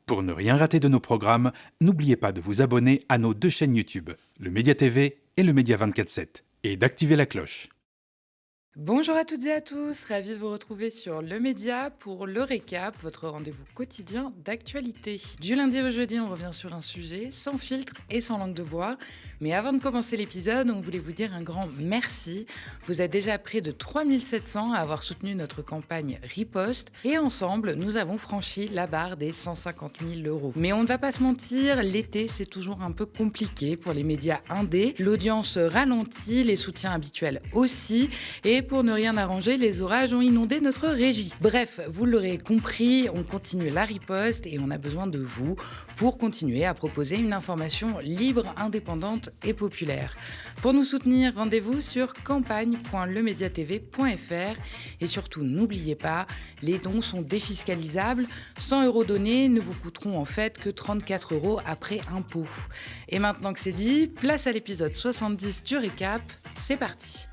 Pour ne rien rater de nos programmes, n'oubliez pas de vous abonner à nos 2 chaînes YouTube, le Média TV et le Média 24/7, et d'activer la cloche. Bonjour à toutes et à tous, ravi de vous retrouver sur Le Média pour le récap, votre rendez-vous quotidien d'actualité. Du lundi au jeudi, on revient sur un sujet sans filtre et sans langue de bois. Mais avant de commencer l'épisode, on voulait vous dire un grand merci. Vous êtes déjà près de 3700 à avoir soutenu notre campagne Riposte et ensemble, nous avons franchi la barre des 150 000 €. Mais on ne va pas se mentir, l'été, c'est toujours un peu compliqué pour les médias indés. L'audience ralentit, les soutiens habituels aussi, et pour ne rien arranger, les orages ont inondé notre régie. Bref, vous l'aurez compris, on continue la riposte et on a besoin de vous pour continuer à proposer une information libre, indépendante et populaire. Pour nous soutenir, rendez-vous sur campagne.lemediatv.fr et surtout n'oubliez pas, les dons sont défiscalisables. 100 € donnés ne vous coûteront en fait que 34 € après impôt. Et maintenant que c'est dit, place à l'épisode 70 du récap, c'est parti.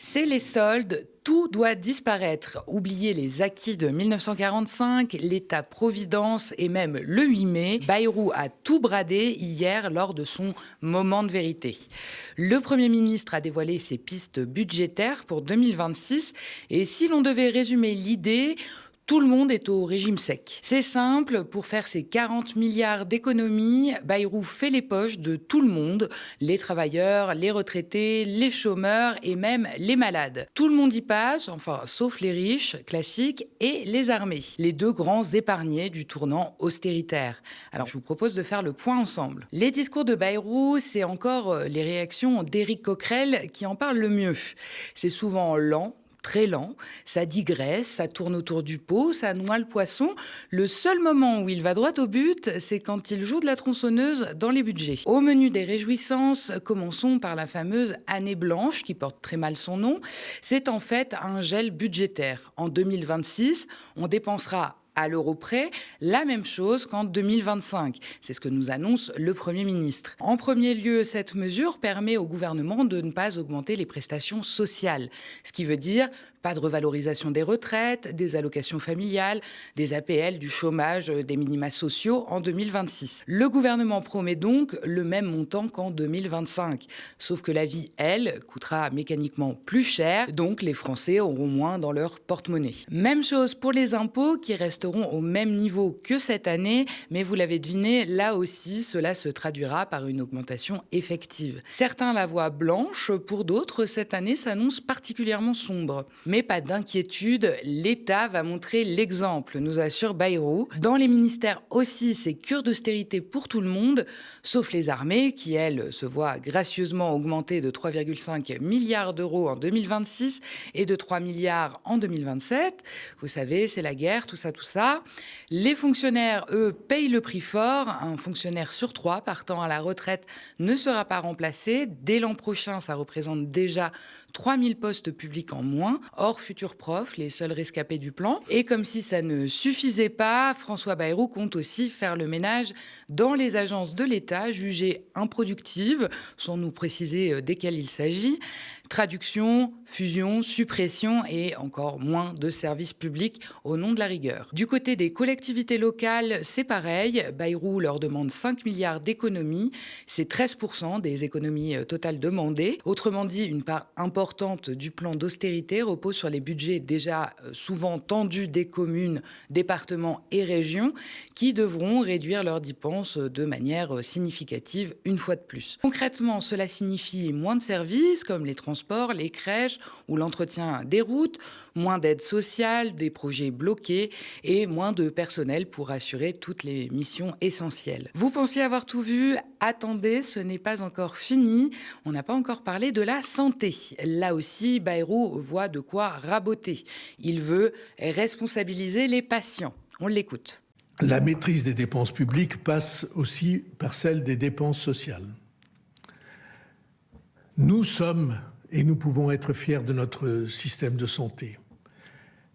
C'est les soldes, tout doit disparaître. Oubliez les acquis de 1945, l'État-providence et même le 8 mai. Bayrou a tout bradé hier lors de son moment de vérité. Le Premier ministre a dévoilé ses pistes budgétaires pour 2026 et si l'on devait résumer l'idée, tout le monde est au régime sec. C'est simple, pour faire ses 40 milliards d'économies, Bayrou fait les poches de tout le monde, les travailleurs, les retraités, les chômeurs et même les malades. Tout le monde y passe, enfin sauf les riches, classiques, et les armés, les deux grands épargnés du tournant austéritaire. Alors je vous propose de faire le point ensemble. Les discours de Bayrou, c'est encore les réactions d'Éric Coquerel qui en parle le mieux. C'est souvent lent, très lent, ça digresse, ça tourne autour du pot, ça noie le poisson. Le seul moment où il va droit au but, c'est quand il joue de la tronçonneuse dans les budgets. Au menu des réjouissances, commençons par la fameuse année blanche, qui porte très mal son nom. C'est en fait un gel budgétaire. En 2026, on dépensera à l'euro près, la même chose qu'en 2025. C'est ce que nous annonce le Premier ministre. En premier lieu, cette mesure permet au gouvernement de ne pas augmenter les prestations sociales. Ce qui veut dire pas de revalorisation des retraites, des allocations familiales, des APL, du chômage, des minima sociaux en 2026. Le gouvernement promet donc le même montant qu'en 2025. Sauf que la vie, elle, coûtera mécaniquement plus cher, donc les Français auront moins dans leur porte-monnaie. Même chose pour les impôts qui resteront au même niveau que cette année, mais vous l'avez deviné, là aussi, cela se traduira par une augmentation effective. Certains la voient blanche, pour d'autres, cette année s'annonce particulièrement sombre. Mais pas d'inquiétude, l'État va montrer l'exemple, nous assure Bayrou. Dans les ministères aussi, c'est cure d'austérité pour tout le monde, sauf les armées qui, elles, se voient gracieusement augmentées de 3,5 milliards d'euros en 2026 et de 3 milliards en 2027. Vous savez, c'est la guerre, tout ça. Les fonctionnaires, eux, payent le prix fort. Un fonctionnaire sur 3 partant à la retraite ne sera pas remplacé. Dès l'an prochain, ça représente déjà 3000 postes publics en moins, hors futurs profs, les seuls rescapés du plan. Et comme si ça ne suffisait pas, François Bayrou compte aussi faire le ménage dans les agences de l'État jugées improductives, sans nous préciser desquelles il s'agit. Traduction, fusion, suppression et encore moins de services publics au nom de la rigueur. Du côté des collectivités locales, c'est pareil. Bayrou leur demande 5 milliards d'économies. C'est 13% des économies totales demandées. Autrement dit, une part importante du plan d'austérité repose sur les budgets déjà souvent tendus des communes, départements et régions qui devront réduire leurs dépenses de manière significative une fois de plus. Concrètement, cela signifie moins de services comme les transports, les crèches ou l'entretien des routes, moins d'aide sociale, des projets bloqués et moins de personnel pour assurer toutes les missions essentielles. Vous pensiez avoir tout vu? Attendez, ce n'est pas encore fini. On n'a pas encore parlé de la santé. Là aussi, Bayrou voit de quoi raboter. Il veut responsabiliser les patients. On l'écoute. La maîtrise des dépenses publiques passe aussi par celle des dépenses sociales. Nous sommes et nous pouvons être fiers de notre système de santé.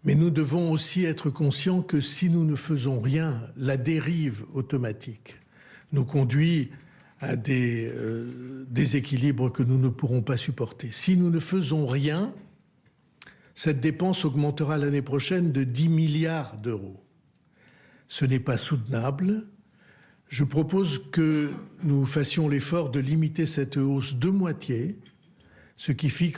Mais nous devons aussi être conscients que si nous ne faisons rien, la dérive automatique nous conduit à des déséquilibres que nous ne pourrons pas supporter. Si nous ne faisons rien, cette dépense augmentera l'année prochaine de 10 milliards d'euros. Ce n'est pas soutenable. Je propose que nous fassions l'effort de limiter cette hausse de moitié, ce qui fait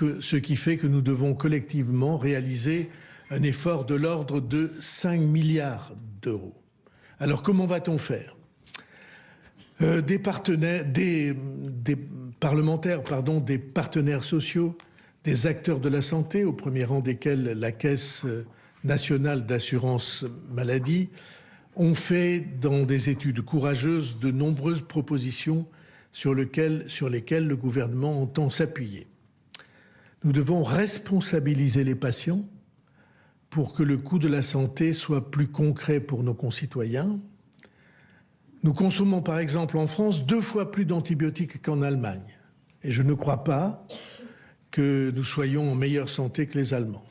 que nous devons collectivement réaliser un effort de l'ordre de 5 milliards d'euros. Alors comment va-t-on faire ? Des parlementaires, des partenaires sociaux, des acteurs de la santé, au premier rang desquels la Caisse nationale d'assurance maladie, ont fait dans des études courageuses de nombreuses propositions sur lesquelles le gouvernement entend s'appuyer. Nous devons responsabiliser les patients pour que le coût de la santé soit plus concret pour nos concitoyens. Nous consommons par exemple en France 2 fois plus d'antibiotiques qu'en Allemagne. Et je ne crois pas que nous soyons en meilleure santé que les Allemands.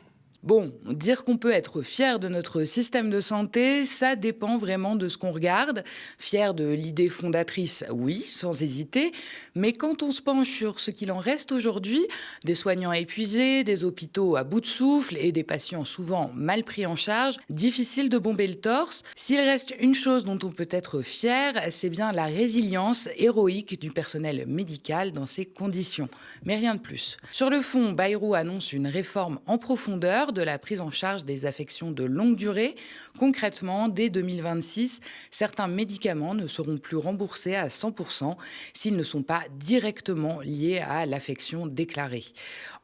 Bon, dire qu'on peut être fier de notre système de santé, ça dépend vraiment de ce qu'on regarde. Fier de l'idée fondatrice, oui, sans hésiter. Mais quand on se penche sur ce qu'il en reste aujourd'hui, des soignants épuisés, des hôpitaux à bout de souffle et des patients souvent mal pris en charge, difficile de bomber le torse. S'il reste une chose dont on peut être fier, c'est bien la résilience héroïque du personnel médical dans ces conditions. Mais rien de plus. Sur le fond, Bayrou annonce une réforme en profondeur de la prise en charge des affections de longue durée. Concrètement, dès 2026, certains médicaments ne seront plus remboursés à 100% s'ils ne sont pas directement liés à l'affection déclarée.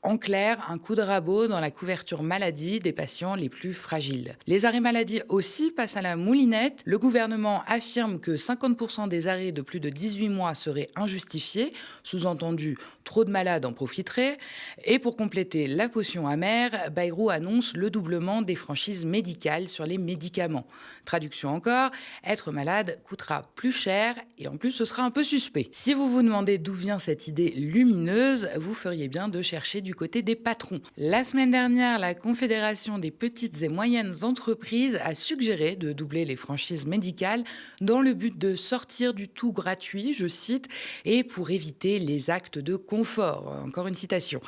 En clair, un coup de rabot dans la couverture maladie des patients les plus fragiles. Les arrêts maladie aussi passent à la moulinette. Le gouvernement affirme que 50% des arrêts de plus de 18 mois seraient injustifiés, sous-entendu, trop de malades en profiteraient. Et pour compléter la potion amère, Bayrou annonce le doublement des franchises médicales sur les médicaments. Traduction encore, être malade coûtera plus cher et en plus ce sera un peu suspect. Si vous vous demandez d'où vient cette idée lumineuse, vous feriez bien de chercher du côté des patrons. La semaine dernière, la Confédération des petites et moyennes entreprises a suggéré de doubler les franchises médicales dans le but de sortir du tout gratuit, je cite, et pour éviter les actes de confort. Encore une citation.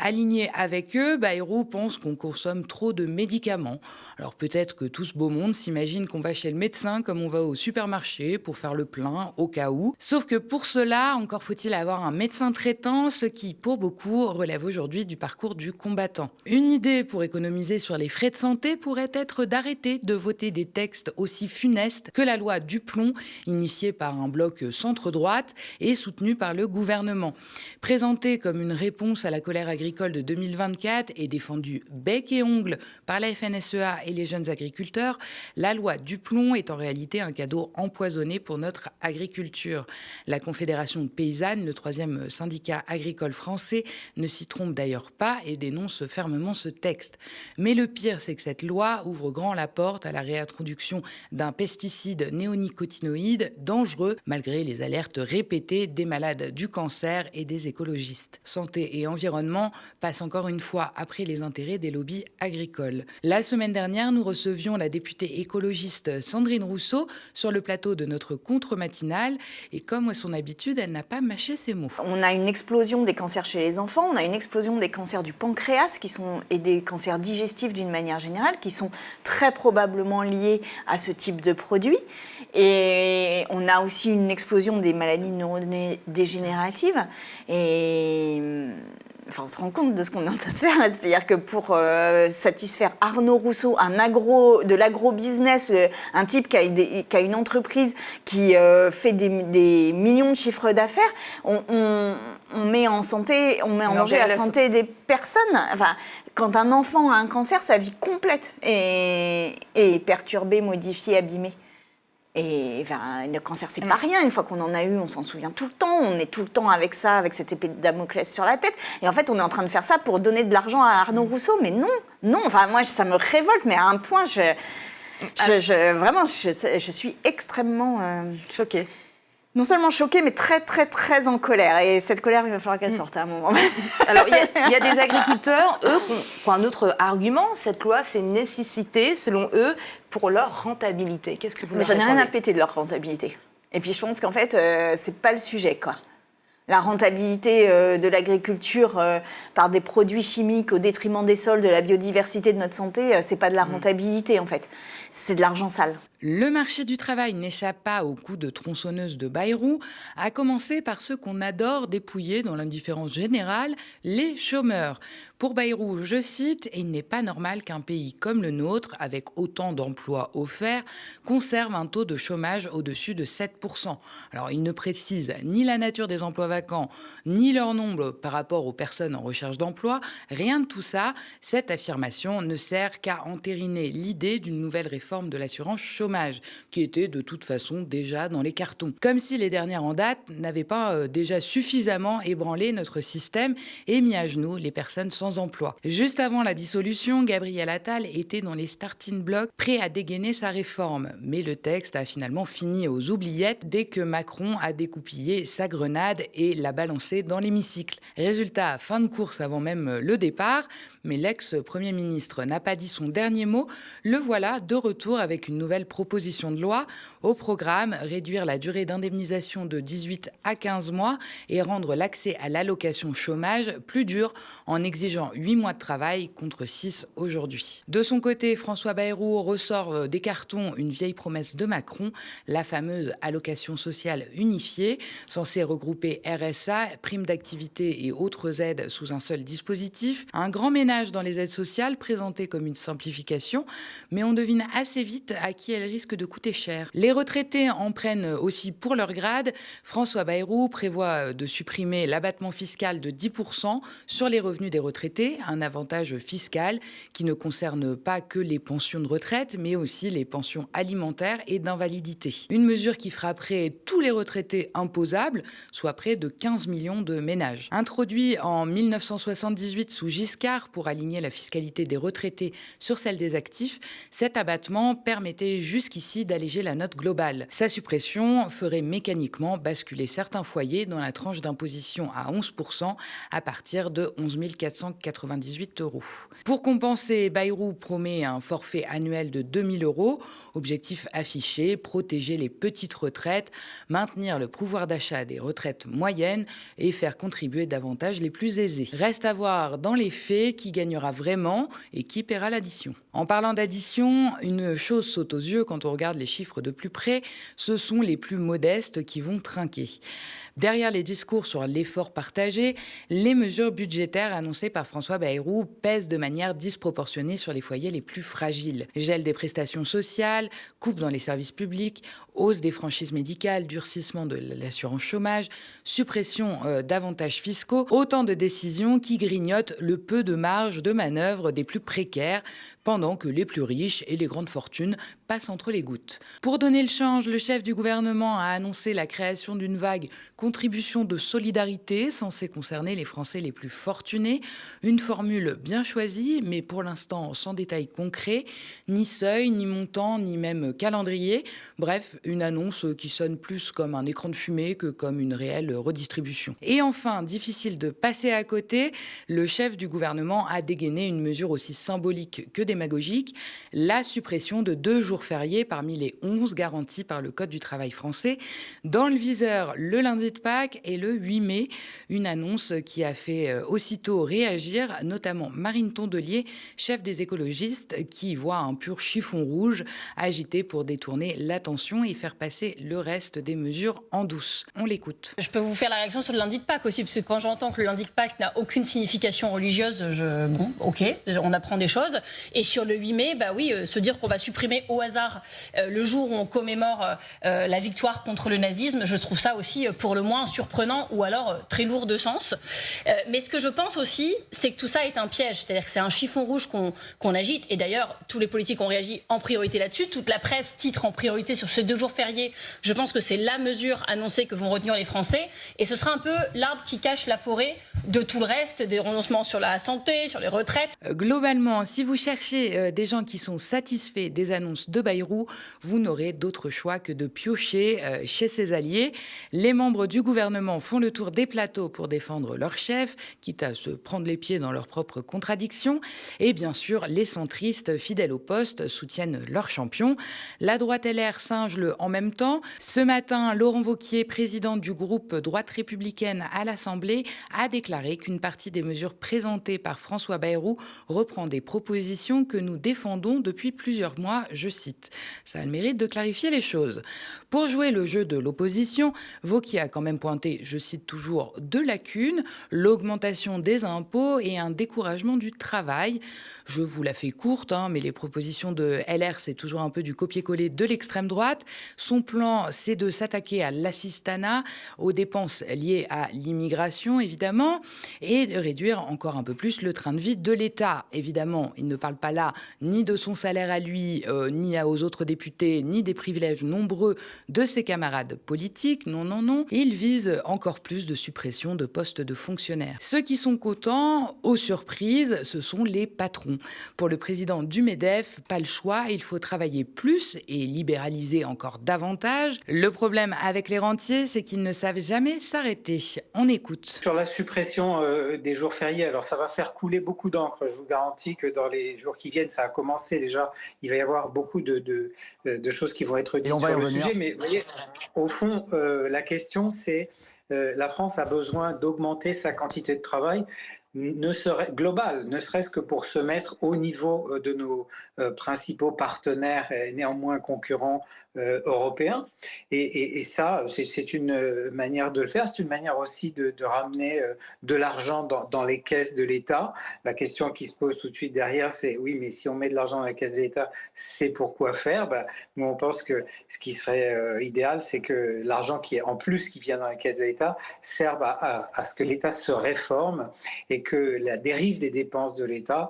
Aligné avec eux, Bayrou pense qu'on consomme trop de médicaments. Alors peut-être que tout ce beau monde s'imagine qu'on va chez le médecin comme on va au supermarché pour faire le plein au cas où. Sauf que pour cela, encore faut-il avoir un médecin traitant, ce qui pour beaucoup relève aujourd'hui du parcours du combattant. Une idée pour économiser sur les frais de santé pourrait être d'arrêter de voter des textes aussi funestes que la loi Duplon, initiée par un bloc centre-droite et soutenue par le gouvernement. Présentée comme une réponse à la colère agricole de 2024 et défendue bec et ongles par la FNSEA et les jeunes agriculteurs, la loi Duplon est en réalité un cadeau empoisonné pour notre agriculture. La Confédération paysanne, le 3e syndicat agricole français, ne s'y trompe d'ailleurs pas et dénonce fermement ce texte. Mais le pire, c'est que cette loi ouvre grand la porte à la réintroduction d'un pesticide néonicotinoïde dangereux, malgré les alertes répétées des malades du cancer et des écologistes. Santé et environnement passent encore une fois après les intérêts des lobbies agricoles. La semaine dernière, nous recevions la députée écologiste Sandrine Rousseau sur le plateau de notre contre-matinale et comme à son habitude, elle n'a pas mâché ses mots. On a une explosion des cancers chez les enfants, on a une explosion des cancers du pancréas et des cancers digestifs d'une manière générale qui sont très probablement liés à ce type de produit. Et on a aussi une explosion des maladies neurodégénératives et... Enfin, on se rend compte de ce qu'on est en train de faire. C'est-à-dire que pour satisfaire Arnaud Rousseau, de l'agro-business, un type qui a une entreprise qui fait des millions de chiffres d'affaires, on met en danger la santé des personnes. Enfin, quand un enfant a un cancer, sa vie complète est perturbée, modifiée, abîmée. Et le cancer, c'est pas rien. Une fois qu'on en a eu, on s'en souvient tout le temps. On est tout le temps avec ça, avec cette épée de Damoclès sur la tête. Et en fait, on est en train de faire ça pour donner de l'argent à Arnaud Rousseau. Mais non. Enfin, moi, ça me révolte, mais à un point, vraiment, je suis extrêmement choquée. Non seulement choquée, mais très, très, très en colère. Et cette colère, il va falloir qu'elle sorte à un moment. Alors, il y a des agriculteurs, eux, qui ont un autre argument. Cette loi, c'est une nécessité, selon eux, pour leur rentabilité. Qu'est-ce que vous leur répondez ? Mais j'en ai rien à péter de leur rentabilité. Et puis, je pense qu'en fait, c'est pas le sujet, quoi. La rentabilité de l'agriculture par des produits chimiques au détriment des sols, de la biodiversité, de notre santé, c'est pas de la rentabilité en fait, c'est de l'argent sale. Le marché du travail n'échappe pas au coup de tronçonneuse de Bayrou, à commencer par ceux qu'on adore dépouiller dans l'indifférence générale, les chômeurs. Pour Bayrou, je cite, « Il n'est pas normal qu'un pays comme le nôtre, avec autant d'emplois offerts, conserve un taux de chômage au-dessus de 7%. » Alors, il ne précise ni la nature des emplois vacants, ni leur nombre par rapport aux personnes en recherche d'emploi. Rien de tout ça. Cette affirmation ne sert qu'à entériner l'idée d'une nouvelle réforme de l'assurance chômage, qui était de toute façon déjà dans les cartons. Comme si les dernières en date n'avaient pas déjà suffisamment ébranlé notre système et mis à genoux les personnes sans emploi. Juste avant la dissolution, Gabriel Attal était dans les starting blocks, prêt à dégainer sa réforme. Mais le texte a finalement fini aux oubliettes dès que Macron a découpillé sa grenade et l'a balancé dans l'hémicycle. Résultat, fin de course avant même le départ, mais l'ex-premier ministre n'a pas dit son dernier mot. Le voilà de retour avec une nouvelle proposition de loi. Au programme, réduire la durée d'indemnisation de 18 à 15 mois et rendre l'accès à l'allocation chômage plus dur en exigeant 8 mois de travail contre 6 aujourd'hui. De son côté, François Bayrou ressort des cartons une vieille promesse de Macron, la fameuse allocation sociale unifiée, censée regrouper RSA, prime d'activité et autres aides sous un seul dispositif. Un grand ménage dans les aides sociales présentées comme une simplification, mais on devine assez vite à qui elle risque de coûter cher. Les retraités en prennent aussi pour leur grade. François Bayrou prévoit de supprimer l'abattement fiscal de 10% sur les revenus des retraités, un avantage fiscal qui ne concerne pas que les pensions de retraite, mais aussi les pensions alimentaires et d'invalidité. Une mesure qui frapperait tous les retraités imposables, soit près de 15 millions de ménages. Introduit en 1978 sous Giscard pour aligner la fiscalité des retraités sur celle des actifs, cet abattement permettait jusqu'ici d'alléger la note globale. Sa suppression ferait mécaniquement basculer certains foyers dans la tranche d'imposition à 11% à partir de 11 498 €. Pour compenser, Bayrou promet un forfait annuel de 2 000 €. Objectif affiché, protéger les petites retraites, maintenir le pouvoir d'achat des retraites moyennes et faire contribuer davantage les plus aisés. Reste à voir dans les faits qui gagnera vraiment et qui paiera l'addition. En parlant d'addition, une chose saute aux yeux quand on regarde les chiffres de plus près, ce sont les plus modestes qui vont trinquer. Derrière les discours sur l'effort partagé, les mesures budgétaires annoncées par François Bayrou pèsent de manière disproportionnée sur les foyers les plus fragiles. Gel des prestations sociales, coupe dans les services publics, hausse des franchises médicales, durcissement de l'assurance chômage, suppression d'avantages fiscaux, autant de décisions qui grignotent le peu de marge de manœuvre des plus précaires, pendant que les plus riches et les grandes fortunes passent entre les gouttes. Pour donner le change, le chef du gouvernement a annoncé la création d'une vague contribution de solidarité censée concerner les Français les plus fortunés. Une formule bien choisie, mais pour l'instant sans détails concrets, ni seuil, ni montant, ni même calendrier. Bref, une annonce qui sonne plus comme un écran de fumée que comme une réelle redistribution. Et enfin, difficile de passer à côté, le chef du gouvernement a dégainé une mesure aussi symbolique que démagogique, la suppression de 2 jours fériés parmi les 11 garantis par le Code du travail français. Dans le viseur, le lundi de Pâques et le 8 mai, une annonce qui a fait aussitôt réagir, notamment Marine Tondelier, chef des écologistes, qui voit un pur chiffon rouge agité pour détourner l'attention et faire passer le reste des mesures en douce. On l'écoute. Je peux vous faire la réaction sur le lundi de Pâques aussi, parce que quand j'entends que le lundi de Pâques n'a aucune signification religieuse, bon, ok, on apprend des choses. Et sur le 8 mai, bah oui, se dire qu'on va supprimer au hasard le jour où on commémore la victoire contre le nazisme, je trouve ça aussi pour le moins surprenant ou alors très lourd de sens. Mais ce que je pense aussi, c'est que tout ça est un piège, c'est-à-dire que c'est un chiffon rouge qu'on agite. Et d'ailleurs, tous les politiques ont réagi en priorité là-dessus. Toute la presse titre en priorité sur ces 2 jours fériés. Je pense que c'est la mesure annoncée que vont retenir les Français. Et ce sera un peu l'arbre qui cache la forêt de tout le reste, des renoncements sur la santé, sur les retraites. Globalement, si vous cherchez des gens qui sont satisfaits des annonces de Bayrou, vous n'aurez d'autre choix que de piocher chez ses alliés. Les membres du gouvernement font le tour des plateaux pour défendre leur chef, quitte à se prendre les pieds dans leurs propres contradictions. Et bien sûr, les centristes, fidèles au poste, soutiennent leur champion. La droite LR singe le en même temps. Ce matin, Laurent Wauquiez, président du groupe droit droite républicaine à l'Assemblée a déclaré qu'une partie des mesures présentées par François Bayrou reprend des propositions que nous défendons depuis plusieurs mois, je cite. Ça a le mérite de clarifier les choses. Pour jouer le jeu de l'opposition, Wauquiez a quand même pointé, je cite toujours, deux lacunes, l'augmentation des impôts et un découragement du travail. Je vous la fais courte, mais les propositions de LR, c'est toujours un peu du copier-coller de l'extrême droite. Son plan, c'est de s'attaquer à l'assistanat, aux dépenses liées à l'immigration, évidemment, et de réduire encore un peu plus le train de vie de l'État. Évidemment, il ne parle pas là ni de son salaire à lui, ni aux autres députés, ni des privilèges nombreux de ses camarades politiques. Non, non, non. Il vise encore plus de suppression de postes de fonctionnaires. Ceux qui sont contents, aux surprises, ce sont les patrons. Pour le président du MEDEF, pas le choix, il faut travailler plus et libéraliser encore davantage. Le problème avec les rentiers, c'est qu'ils ne savent jamais s'arrêter. On écoute. Sur la suppression des jours fériés, alors ça va faire couler beaucoup d'encre. Je vous garantis que dans les jours qui viennent, ça a commencé déjà. Il va y avoir beaucoup de choses qui vont être dites sur le sujet. Mais vous voyez, au fond, la question, c'est la France a besoin d'augmenter sa quantité de travail global, ne serait-ce que pour se mettre au niveau de nos principaux partenaires et néanmoins concurrents européens. Et ça, c'est une manière de le faire. C'est une manière aussi de ramener de l'argent dans les caisses de l'État. La question qui se pose tout de suite derrière, c'est oui, mais si on met de l'argent dans les caisses de l'État, c'est pour quoi faire ? Nous, on pense que ce qui serait idéal, c'est que l'argent qui vient dans les caisses de l'État serve à ce que l'État se réforme et que la dérive des dépenses de l'État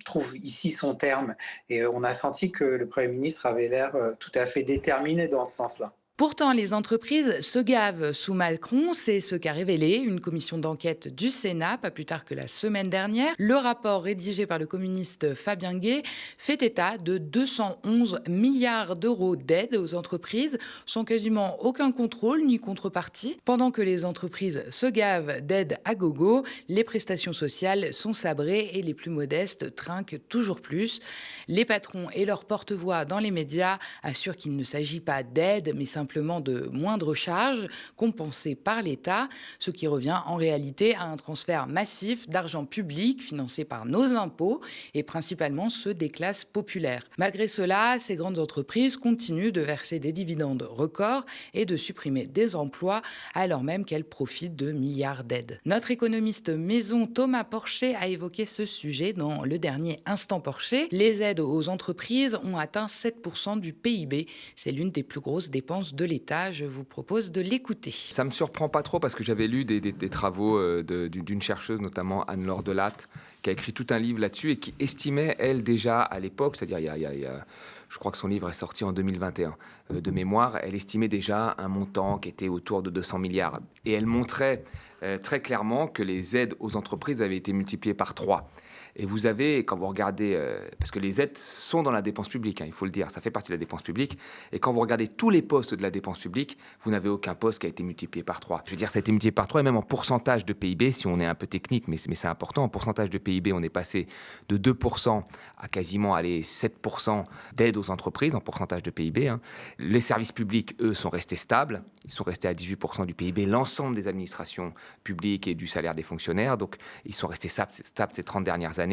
trouve ici son terme. Et on a senti que le Premier ministre avait l'air tout à fait déterminé dans ce sens-là. Pourtant, les entreprises se gavent sous Macron, c'est ce qu'a révélé une commission d'enquête du Sénat, pas plus tard que la semaine dernière. Le rapport rédigé par le communiste Fabien Gay fait état de 211 milliards d'euros d'aide aux entreprises, sans quasiment aucun contrôle ni contrepartie. Pendant que les entreprises se gavent d'aide à gogo, les prestations sociales sont sabrées et les plus modestes trinquent toujours plus. Les patrons et leurs porte-voix dans les médias assurent qu'il ne s'agit pas d'aide, mais simplement de moindres charges compensées par l'État, ce qui revient en réalité à un transfert massif d'argent public financé par nos impôts et principalement ceux des classes populaires. Malgré cela, ces grandes entreprises continuent de verser des dividendes records et de supprimer des emplois alors même qu'elles profitent de milliards d'aides. Notre économiste maison Thomas Porcher a évoqué ce sujet dans le dernier Instant Porcher. Les aides aux entreprises ont atteint 7% du PIB. C'est l'une des plus grosses dépenses de l'État. Je vous propose de l'écouter. Ça ne me surprend pas trop parce que j'avais lu des travaux d'une chercheuse, notamment Anne-Laure Delatte, qui a écrit tout un livre là-dessus et qui estimait, elle, déjà à l'époque, c'est-à-dire je crois que son livre est sorti en 2021, de mémoire, elle estimait déjà un montant qui était autour de 200 milliards. Et elle montrait très clairement que les aides aux entreprises avaient été multipliées par 3. Et vous avez, quand vous regardez, parce que les aides sont dans la dépense publique, il faut le dire, ça fait partie de la dépense publique, et quand vous regardez tous les postes de la dépense publique, vous n'avez aucun poste qui a été multiplié par 3. Je veux dire, ça a été multiplié par 3, et même en pourcentage de PIB, si on est un peu technique, mais c'est important, en pourcentage de PIB, on est passé de 2% à quasiment 7% d'aide aux entreprises, en pourcentage de PIB. Les services publics, eux, sont restés stables, ils sont restés à 18% du PIB, l'ensemble des administrations publiques et du salaire des fonctionnaires, donc ils sont restés stables ces 30 dernières années.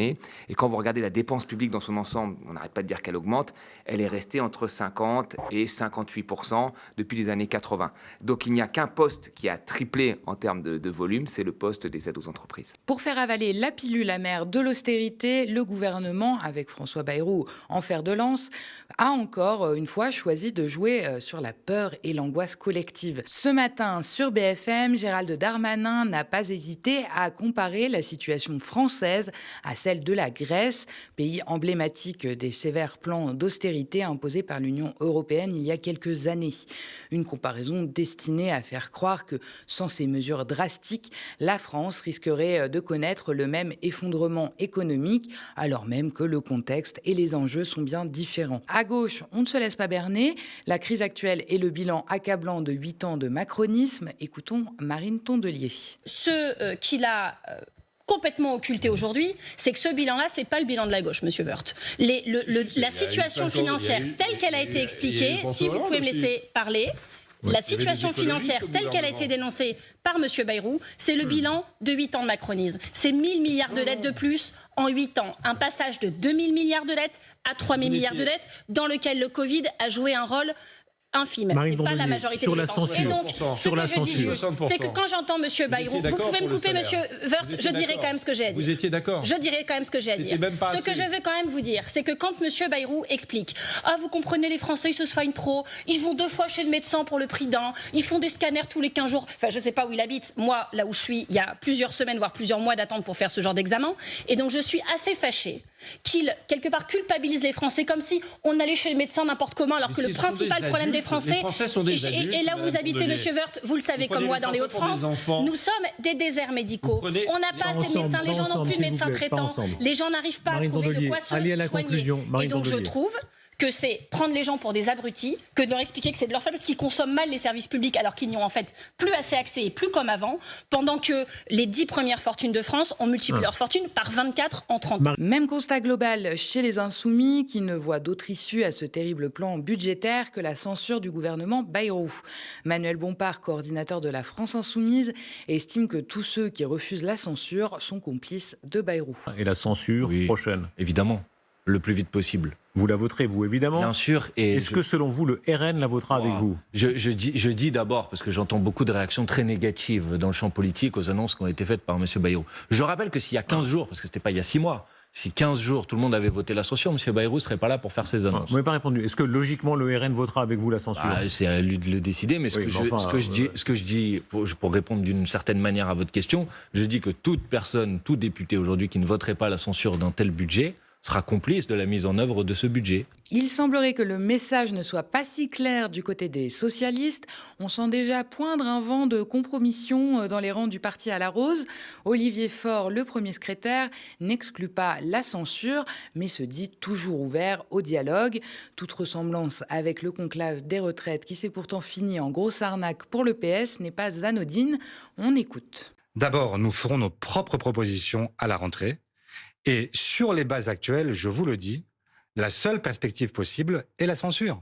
Et quand vous regardez la dépense publique dans son ensemble, on n'arrête pas de dire qu'elle augmente, elle est restée entre 50 et 58% depuis les années 80. Donc il n'y a qu'un poste qui a triplé en termes de volume, c'est le poste des aides aux entreprises. Pour faire avaler la pilule amère de l'austérité, le gouvernement, avec François Bayrou en fer de lance, a encore une fois choisi de jouer sur la peur et l'angoisse collective. Ce matin, sur BFM, Gérald Darmanin n'a pas hésité à comparer la situation française à celle de la Grèce, pays emblématique des sévères plans d'austérité imposés par l'Union européenne il y a quelques années. Une comparaison destinée à faire croire que sans ces mesures drastiques, la France risquerait de connaître le même effondrement économique, alors même que le contexte et les enjeux sont bien différents. À gauche, on ne se laisse pas berner. La crise actuelle est le bilan accablant de 8 ans de macronisme. Écoutons Marine Tondelier. Ce qu'il a complètement occulté aujourd'hui, c'est que ce bilan-là, c'est pas le bilan de la gauche, Monsieur Woerth. La situation financière telle qu'elle a été expliquée, si vous pouvez me laisser parler, La situation financière telle qu'elle a été dénoncée par M. Bayrou, c'est le bilan de 8 ans de macronisme. C'est 1 000 milliards de dettes de plus en 8 ans. Un passage de 2 000 milliards de dettes à 3 000 milliards de dettes dans lequel le Covid a joué un rôle infime. C'est pas la majorité des dépenses. Et donc, ce que je dis juste, c'est que quand j'entends M. Bayrou, vous pouvez me couper, M. Woerth, je dirai quand même ce que j'ai à dire. Vous étiez d'accord? Je dirai quand même ce que j'ai à dire. Ce que je veux quand même vous dire, c'est que quand M. Bayrou explique « Ah, vous comprenez, les Français, ils se soignent trop, ils vont 2 fois chez le médecin pour le prix d'un, ils font des scanners tous les 15 jours. » Enfin, je ne sais pas où il habite. Moi, là où je suis, il y a plusieurs semaines, voire plusieurs mois d'attente pour faire ce genre d'examen. Et donc, je suis assez fâchée qu'il, quelque part, culpabilise les Français comme si on allait chez le médecin n'importe comment, alors que le principal problème des Français... Et là où vous habitez, M. Woerth, vous le savez comme moi, dans les Hauts-de-France, nous sommes des déserts médicaux. On n'a pas assez de médecins, les gens n'ont plus de médecins traitants, les gens n'arrivent pas à trouver de quoi se soigner. Et donc je trouve que c'est prendre les gens pour des abrutis, que de leur expliquer que c'est de leur faute parce qu'ils consomment mal les services publics alors qu'ils n'y ont en fait plus assez accès et plus comme avant, pendant que les 10 premières fortunes de France ont multiplié leur fortune par 24 en 30 ans. Même constat global chez les Insoumis qui ne voient d'autre issue à ce terrible plan budgétaire que la censure du gouvernement Bayrou. Manuel Bompard, coordinateur de la France Insoumise, estime que tous ceux qui refusent la censure sont complices de Bayrou. Et la censure prochaine? Évidemment, le plus vite possible. Vous la voterez, vous, évidemment? Bien sûr. Est-ce que, selon vous, le RN la votera avec vous? Je dis d'abord, parce que j'entends beaucoup de réactions très négatives dans le champ politique aux annonces qui ont été faites par M. Bayrou. Je rappelle que s'il y a 15 jours, parce que ce n'était pas il y a 6 mois, si 15 jours, tout le monde avait voté la censure, M. Bayrou ne serait pas là pour faire ses annonces. Vous n'avez pas répondu. Est-ce que, logiquement, le RN votera avec vous la censure? C'est à lui de le décider, mais ce que je dis, pour répondre d'une certaine manière à votre question, je dis que toute personne, tout député aujourd'hui qui ne voterait pas la censure d'un tel budget sera complice de la mise en œuvre de ce budget. Il semblerait que le message ne soit pas si clair du côté des socialistes. On sent déjà poindre un vent de compromission dans les rangs du parti à la rose. Olivier Faure, le premier secrétaire, n'exclut pas la censure, mais se dit toujours ouvert au dialogue. Toute ressemblance avec le conclave des retraites, qui s'est pourtant fini en grosse arnaque pour le PS, n'est pas anodine. On écoute. D'abord, nous ferons nos propres propositions à la rentrée. Et sur les bases actuelles, je vous le dis, la seule perspective possible est la censure.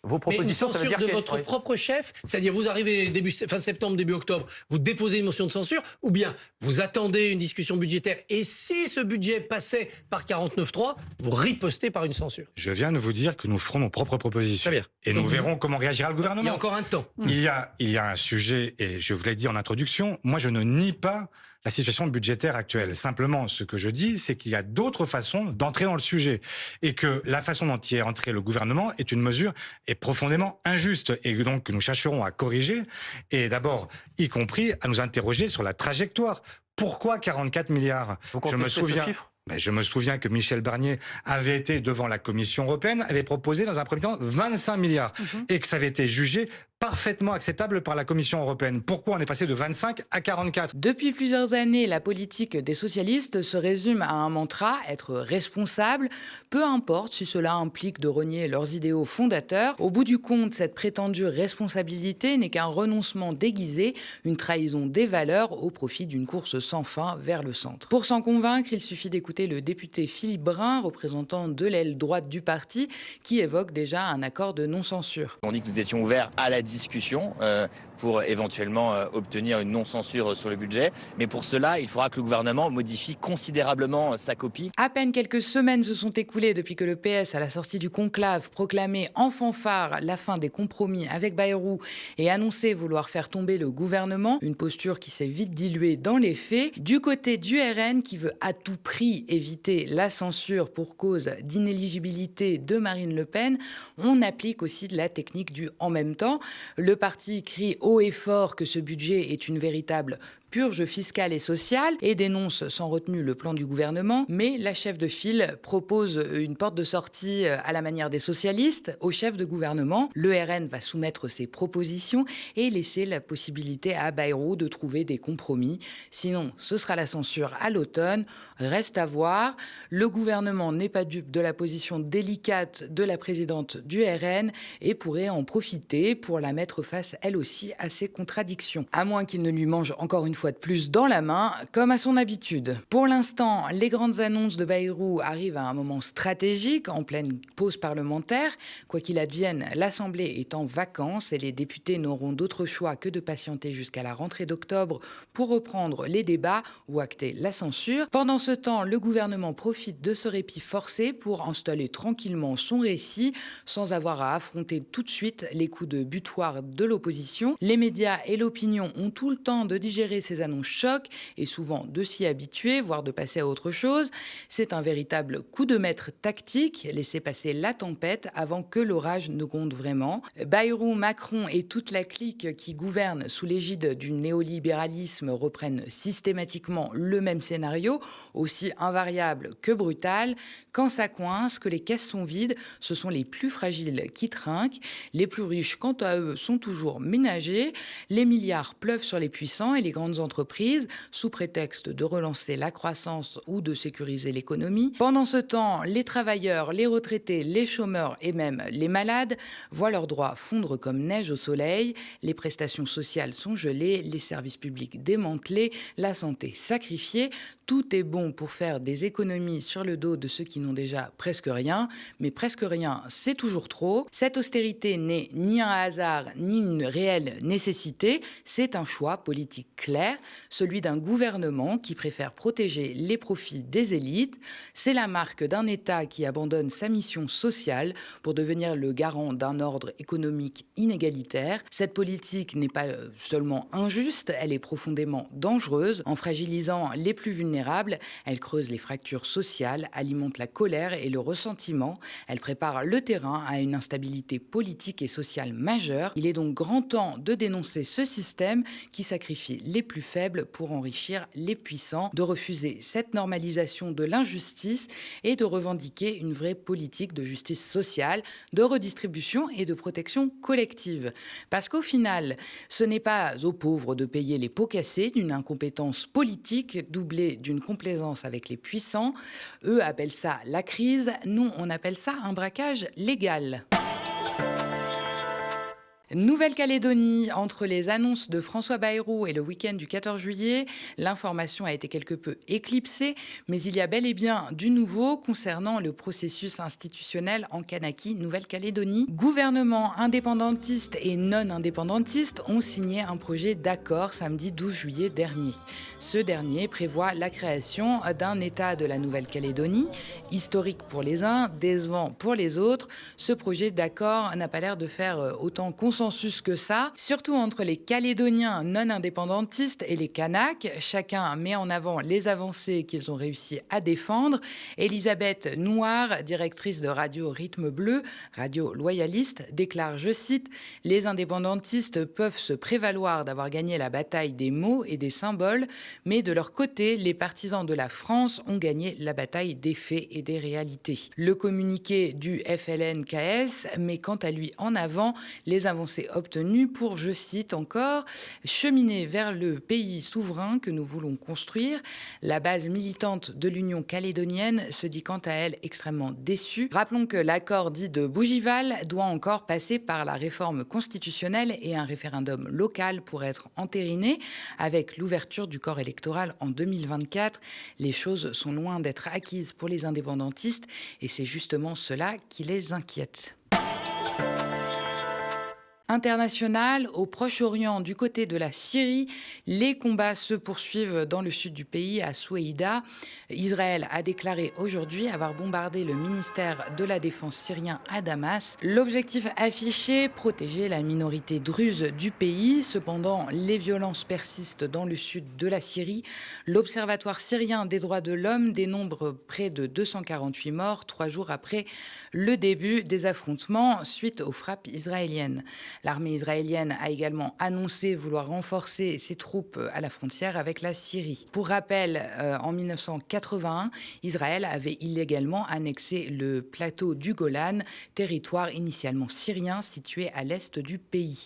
Vos propositions, mais une censure ça veut dire de votre propre chef, c'est-à-dire vous arrivez fin septembre, début octobre, vous déposez une motion de censure, ou bien vous attendez une discussion budgétaire, et si ce budget passait par 49.3, vous ripostez par une censure. Je viens de vous dire que nous ferons nos propres propositions. Très bien. Et nous verrons comment réagira le gouvernement. Il y a encore un temps. Il y a un sujet, et je vous l'ai dit en introduction, moi je ne nie pas la situation budgétaire actuelle. Simplement, ce que je dis, c'est qu'il y a d'autres façons d'entrer dans le sujet. Et que la façon dont y est entré le gouvernement est une mesure est profondément injuste. Et donc, nous chercherons à corriger. Et d'abord, y compris à nous interroger sur la trajectoire. Pourquoi 44 milliards? Vous contestez ce chiffre? Mais je me souviens que Michel Barnier avait été devant la Commission européenne, avait proposé dans un premier temps 25 milliards. Et que ça avait été jugé parfaitement acceptable par la Commission européenne. Pourquoi on est passé de 25 à 44? Depuis plusieurs années, la politique des socialistes se résume à un mantra, être responsable, peu importe si cela implique de renier leurs idéaux fondateurs. Au bout du compte, cette prétendue responsabilité n'est qu'un renoncement déguisé, une trahison des valeurs au profit d'une course sans fin vers le centre. Pour s'en convaincre, il suffit d'écouter le député Philippe Brun, représentant de l'aile droite du parti, qui évoque déjà un accord de non-censure. On dit que nous étions ouverts à la discussion pour éventuellement obtenir une non-censure sur le budget. Mais pour cela, il faudra que le gouvernement modifie considérablement sa copie. À peine quelques semaines se sont écoulées depuis que le PS, à la sortie du conclave, proclamait en fanfare la fin des compromis avec Bayrou et annonçait vouloir faire tomber le gouvernement, une posture qui s'est vite diluée dans les faits. Du côté du RN, qui veut à tout prix éviter la censure pour cause d'inéligibilité de Marine Le Pen, on applique aussi de la technique du « en même temps ». Le parti crie haut et fort que ce budget est une véritable purge fiscale et sociale et dénonce sans retenue le plan du gouvernement, mais la chef de file propose une porte de sortie à la manière des socialistes au chef de gouvernement. Le RN va soumettre ses propositions et laisser la possibilité à Bayrou de trouver des compromis. Sinon, ce sera la censure à l'automne. Reste à voir. Le gouvernement n'est pas dupe de la position délicate de la présidente du RN et pourrait en profiter pour la mettre face, elle aussi, à ses contradictions. À moins qu'il ne lui mange encore une fois fois de plus dans la main, comme à son habitude. Pour l'instant, les grandes annonces de Bayrou arrivent à un moment stratégique, en pleine pause parlementaire. Quoi qu'il advienne, l'Assemblée est en vacances et les députés n'auront d'autre choix que de patienter jusqu'à la rentrée d'octobre pour reprendre les débats ou acter la censure. Pendant ce temps, le gouvernement profite de ce répit forcé pour installer tranquillement son récit sans avoir à affronter tout de suite les coups de butoir de l'opposition. Les médias et l'opinion ont tout le temps de digérer ces annonces chocs et souvent de s'y habituer, voire de passer à autre chose. C'est un véritable coup de maître tactique, laisser passer la tempête avant que l'orage ne gronde vraiment. Bayrou, Macron et toute la clique qui gouverne sous l'égide du néolibéralisme reprennent systématiquement le même scénario, aussi invariable que brutal. Quand ça coince, que les caisses sont vides, ce sont les plus fragiles qui trinquent. Les plus riches, quant à eux, sont toujours ménagés. Les milliards pleuvent sur les puissants et les grandes entreprises, sous prétexte de relancer la croissance ou de sécuriser l'économie. Pendant ce temps, les travailleurs, les retraités, les chômeurs et même les malades voient leurs droits fondre comme neige au soleil. Les prestations sociales sont gelées, les services publics démantelés, la santé sacrifiée. Tout est bon pour faire des économies sur le dos de ceux qui n'ont déjà presque rien, mais presque rien, c'est toujours trop. Cette austérité n'est ni un hasard, ni une réelle nécessité, c'est un choix politique clair, celui d'un gouvernement qui préfère protéger les profits des élites. C'est la marque d'un État qui abandonne sa mission sociale pour devenir le garant d'un ordre économique inégalitaire. Cette politique n'est pas seulement injuste, elle est profondément dangereuse. En fragilisant les plus vulnérables, elle creuse les fractures sociales, alimente la colère et le ressentiment. Elle prépare le terrain à une instabilité politique et sociale majeure. Il est donc grand temps de dénoncer ce système qui sacrifie les plus faibles pour enrichir les puissants, de refuser cette normalisation de l'injustice et de revendiquer une vraie politique de justice sociale, de redistribution et de protection collective. Parce qu'au final, ce n'est pas aux pauvres de payer les pots cassés d'une incompétence politique doublée d'une complaisance avec les puissants. Eux appellent ça la crise, nous on appelle ça un braquage légal. Nouvelle-Calédonie, entre les annonces de François Bayrou et le week-end du 14 juillet, l'information a été quelque peu éclipsée, mais il y a bel et bien du nouveau concernant le processus institutionnel en Kanaki, Nouvelle-Calédonie. Gouvernements indépendantistes et non indépendantistes ont signé un projet d'accord samedi 12 juillet dernier. Ce dernier prévoit la création d'un État de la Nouvelle-Calédonie, historique pour les uns, décevant pour les autres. Ce projet d'accord n'a pas l'air de faire autant consensus que ça, surtout entre les Calédoniens non indépendantistes et les Kanaks. Chacun met en avant les avancées qu'ils ont réussi à défendre. Elisabeth Nouard, directrice de Radio Rythme Bleu, radio loyaliste, déclare, je cite, « Les indépendantistes peuvent se prévaloir d'avoir gagné la bataille des mots et des symboles, mais de leur côté, les partisans de la France ont gagné la bataille des faits et des réalités. » Le communiqué du FLNKS met quant à lui en avant les avancées obtenues pour, je cite encore, « cheminer vers le pays souverain que nous voulons construire ». La base militante de l'Union calédonienne se dit quant à elle extrêmement déçue. Rappelons que l'accord dit de Bougival doit encore passer par la réforme constitutionnelle et un référendum local pour être entériné. Avec l'ouverture du corps électoral en 2024, les choses sont loin d'être acquises pour les indépendantistes et c'est justement cela qui les inquiète. International, au Proche-Orient, du côté de la Syrie, les combats se poursuivent dans le sud du pays, à Soueïda. Israël a déclaré aujourd'hui avoir bombardé le ministère de la Défense syrien à Damas. L'objectif affiché, protéger la minorité druze du pays. Cependant, les violences persistent dans le sud de la Syrie. L'Observatoire syrien des droits de l'homme dénombre près de 248 morts 3 jours après le début des affrontements suite aux frappes israéliennes. L'armée israélienne a également annoncé vouloir renforcer ses troupes à la frontière avec la Syrie. Pour rappel, en 1981, Israël avait illégalement annexé le plateau du Golan, territoire initialement syrien situé à l'est du pays.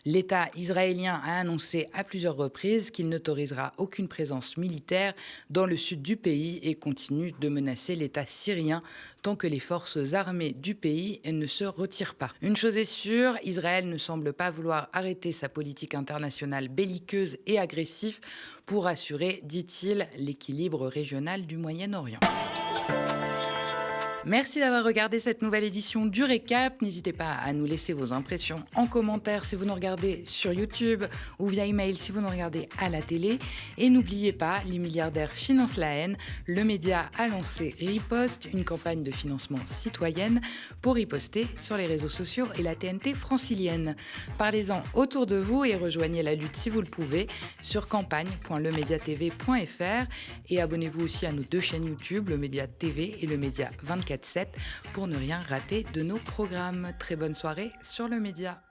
L'État israélien a annoncé à plusieurs reprises qu'il n'autorisera aucune présence militaire dans le sud du pays et continue de menacer l'État syrien tant que les forces armées du pays ne se retirent pas. Une chose est sûre, Israël ne ne semble pas vouloir arrêter sa politique internationale belliqueuse et agressive pour assurer, dit-il, l'équilibre régional du Moyen-Orient. Merci d'avoir regardé cette nouvelle édition du Récap. N'hésitez pas à nous laisser vos impressions en commentaire si vous nous regardez sur YouTube ou via email si vous nous regardez à la télé. Et n'oubliez pas, les milliardaires financent la haine. Le média a lancé Riposte, une campagne de financement citoyenne pour riposter sur les réseaux sociaux et la TNT francilienne. Parlez-en autour de vous et rejoignez la lutte si vous le pouvez sur campagne.lemediatv.fr et abonnez-vous aussi à nos 2 chaînes YouTube, le Média TV et le Média 24/7 pour ne rien rater de nos programmes. Très bonne soirée sur le Média.